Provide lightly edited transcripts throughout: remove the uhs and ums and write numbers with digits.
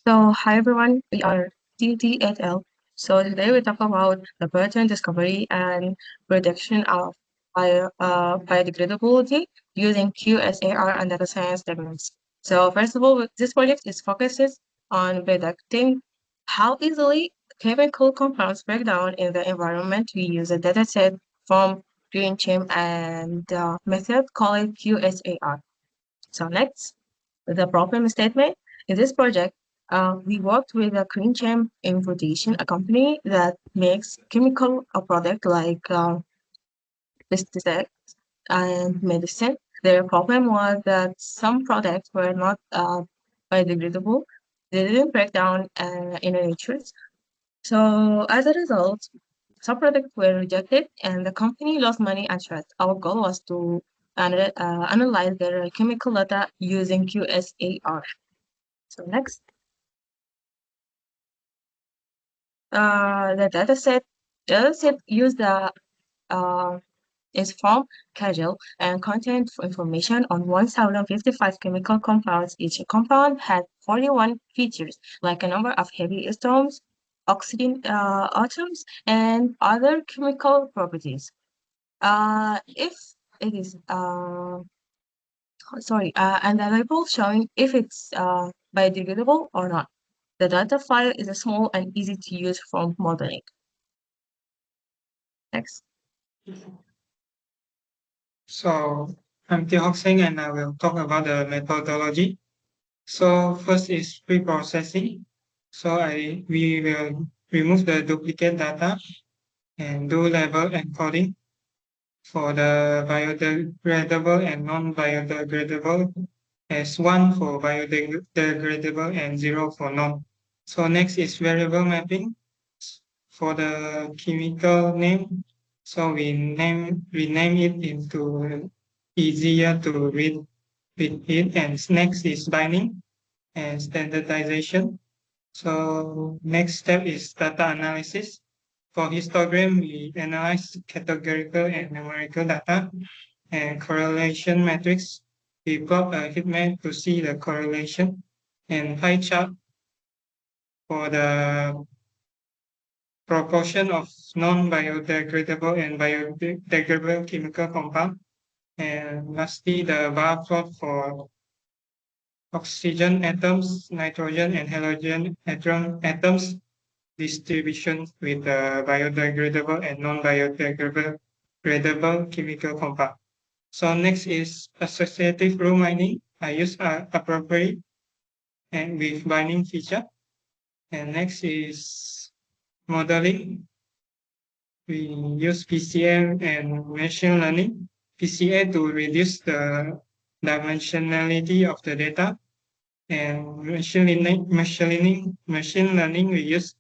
So, hi everyone, we are TT8L. So, today we talk about the pattern discovery and prediction of biodegradability using QSAR and data science techniques. So, first of all, this project is focuses on predicting how easily chemical compounds break down in the environment. We use a dataset from Green Chim and method called QSAR. So, next the problem statement. In this project, we worked with a green gem importation, a company that makes chemical product like pesticides and medicine. Their problem was that some products were not biodegradable. They didn't break down in the nature. So as a result, some products were rejected and the company lost money and trust. Our goal was to analyze their chemical data using QSAR. So next, the dataset use the uh, is from casual and content information on 1,055 chemical compounds. Each compound had 41 features, like a number of heavy atoms, oxygen atoms, and other chemical properties. If it is and the label showing if it's biodegradable or not. The data file is a small and easy to use for modeling. Next. So I'm Teo Singh and I will talk about the methodology. So first is pre-processing. So we will remove the duplicate data and do level encoding for the biodegradable and non-biodegradable as 1 for biodegradable and 0 for non. So next is variable mapping for the chemical name. So we name it into easier to read it. And next is binding and standardization. So next step is data analysis. For histogram, we analyze categorical and numerical data and correlation metrics. We plot a heat map to see the correlation and pie chart for the proportion of non-biodegradable and biodegradable chemical compound. And lastly, the bar plot for oxygen atoms, nitrogen and halogen atoms distribution with the biodegradable and non-biodegradable chemical compound. So next is associative rule mining. I use appropriate and with binding feature. And next is modeling. We use PCA and machine learning. PCA to reduce the dimensionality of the data, and machine learning we use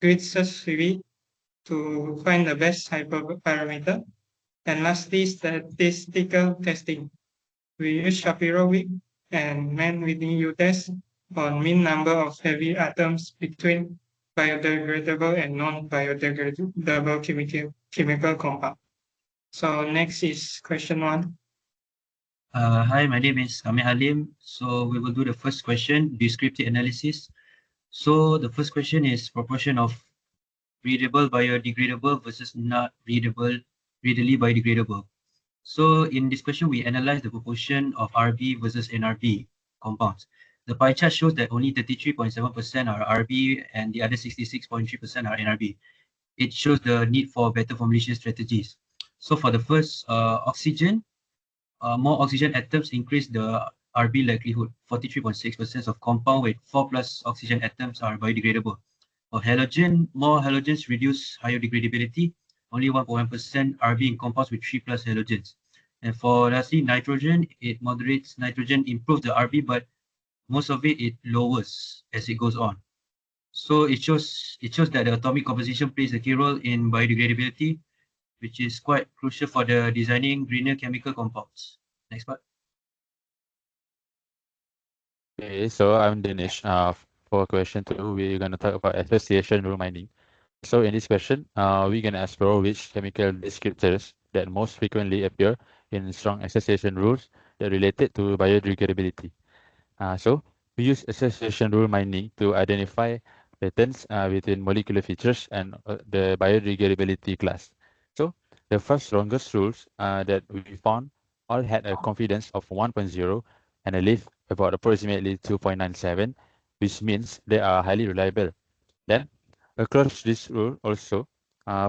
grid search CV to find the best hyperparameter. And lastly, statistical testing. We use Shapiro-Wilk and man-within U-test on mean number of heavy atoms between biodegradable and non-biodegradable chemical compound. So next is question 1. Hi, my name is Amir Halim. So we will do the first question, descriptive analysis. So the first question is proportion of readable biodegradable versus not readable, readily biodegradable. So in this question, we analyze the proportion of RB versus NRB compounds. The pie chart shows that only 33.7% are RB and the other 66.3% are NRB. It shows the need for better formulation strategies. So for the first oxygen, more oxygen atoms increase the RB likelihood. 43.6% of compound with 4 plus oxygen atoms are biodegradable. For halogen, more halogens reduce higher degradability. Only 1.1% RB in compounds with 3 plus halogens. And for lastly, nitrogen, it moderates nitrogen, improves the RB, but most of it lowers as it goes on. So it shows that the atomic composition plays a key role in biodegradability, which is quite crucial for the designing greener chemical compounds. Next part. Okay, so I'm Dinesh. For question 2, we're going to talk about association rule mining. So in this question, we're going to explore which chemical descriptors that most frequently appear in strong association rules that related to biodegradability. So we use association rule mining to identify patterns between molecular features and the biodegradability class. So the first strongest rules that we found all had a confidence of 1.0 and a lift about approximately 2.97, which means they are highly reliable. Then across this rule also,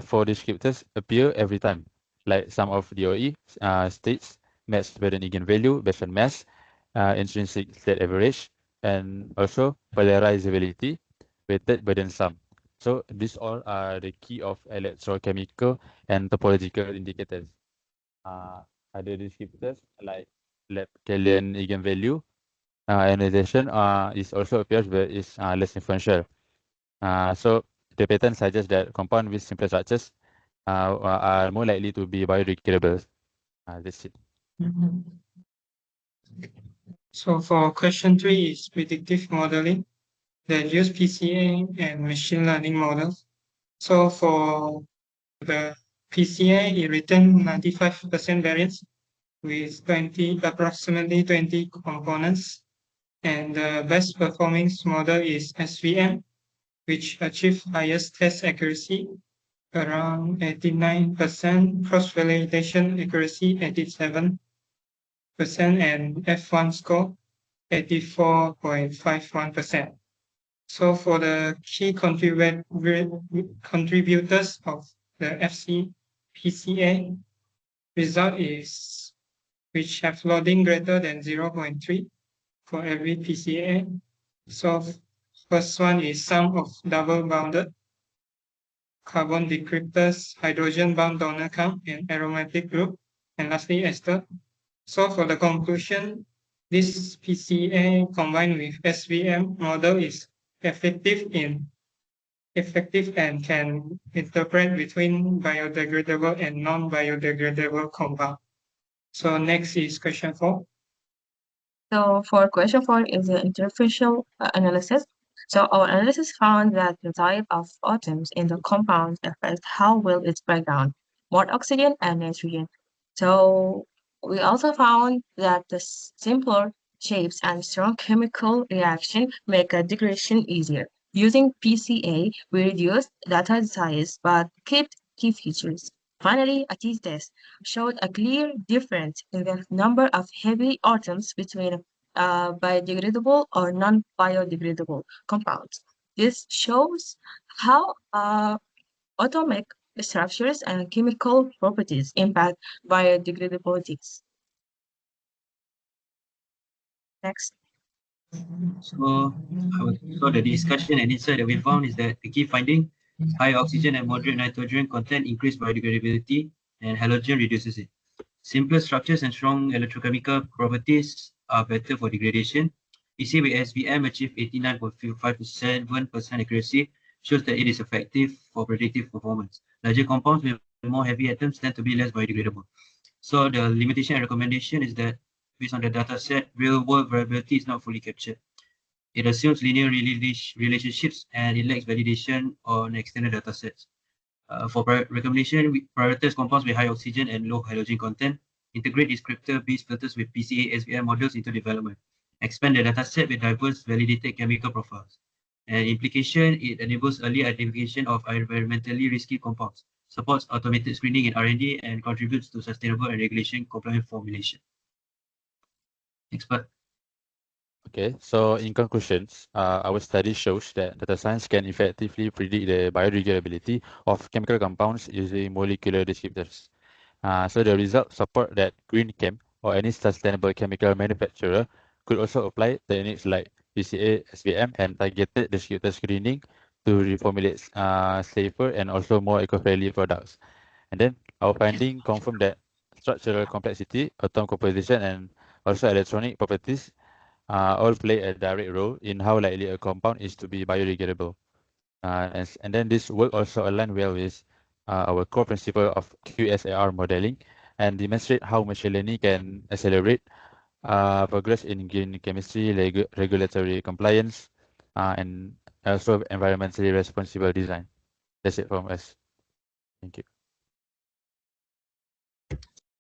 four descriptors appear every time, like sum of DOE states mass burden eigenvalue based on mass, intrinsic state average, and also polarizability, weighted burden sum. So these all are the key of electrochemical and topological indicators. Other descriptors like Lab-Killian eigenvalue, ionization is also appears but is less influential. So the pattern suggests that compound with simpler structures are more likely to be biodegradable. That's it. So for question 3 is predictive modeling that use PCA and machine learning models. So for the PCA, it retained 95% variance with approximately 20 components. And the best performing model is SVM, which achieved highest test accuracy around 89%, cross-validation accuracy 87%, and F1 score 84.51%. So for the key contributors of the FC PCA, result is which have loading greater than 0.3 for every PCA. So first one is sum of double bounded carbon decryptors, hydrogen bound donor count, and aromatic group, and lastly ester. So for the conclusion, this PCA combined with SVM model is effective and can interpret between biodegradable and non-biodegradable compound. So next is question 4. So for question 4 is the interfacial analysis. So our analysis found that the type of atoms in the compound affect how well it's break down, more oxygen and nitrogen. So we also found that the simpler shapes and strong chemical reaction make a degradation easier. Using PCA, we reduced data size but kept key features. Finally, a t-test showed a clear difference in the number of heavy atoms between biodegradable or non-biodegradable compounds. This shows how atomic structures and chemical properties impact biodegradability. Next. So the discussion and insight that we found is that the key finding, high oxygen and moderate nitrogen content increase biodegradability and halogen reduces it. Simpler structures and strong electrochemical properties are better for degradation. PC with SVM achieved 89.57% accuracy, shows that it is effective for predictive performance. Larger compounds with more heavy atoms tend to be less biodegradable. So the limitation and recommendation is that based on the data set, real-world variability is not fully captured. It assumes linear relationships and it lacks validation on extended data sets. For recommendation, we prioritize compounds with high oxygen and low halogen content, integrate descriptor-based filters with PCA SVM models into development, expand the dataset with diverse validated chemical profiles. And implication, it enables early identification of environmentally risky compounds, supports automated screening in R&D, and contributes to sustainable and regulation compliant formulation. Next part. Okay, so in conclusions, our study shows that data science can effectively predict the biodegradability of chemical compounds using molecular descriptors. So the results support that GreenChem or any sustainable chemical manufacturer could also apply techniques like PCA, SVM, and targeted descriptor screening to reformulate safer and also more eco-friendly products. And then our finding confirmed that structural complexity, atom composition, and also electronic properties all play a direct role in how likely a compound is to be biodegradable. And then this work also align well with our core principle of QSAR modeling and demonstrate how machine learning can accelerate progress in green chemistry, regulatory compliance, and also environmentally responsible design. That's it from us. Thank you.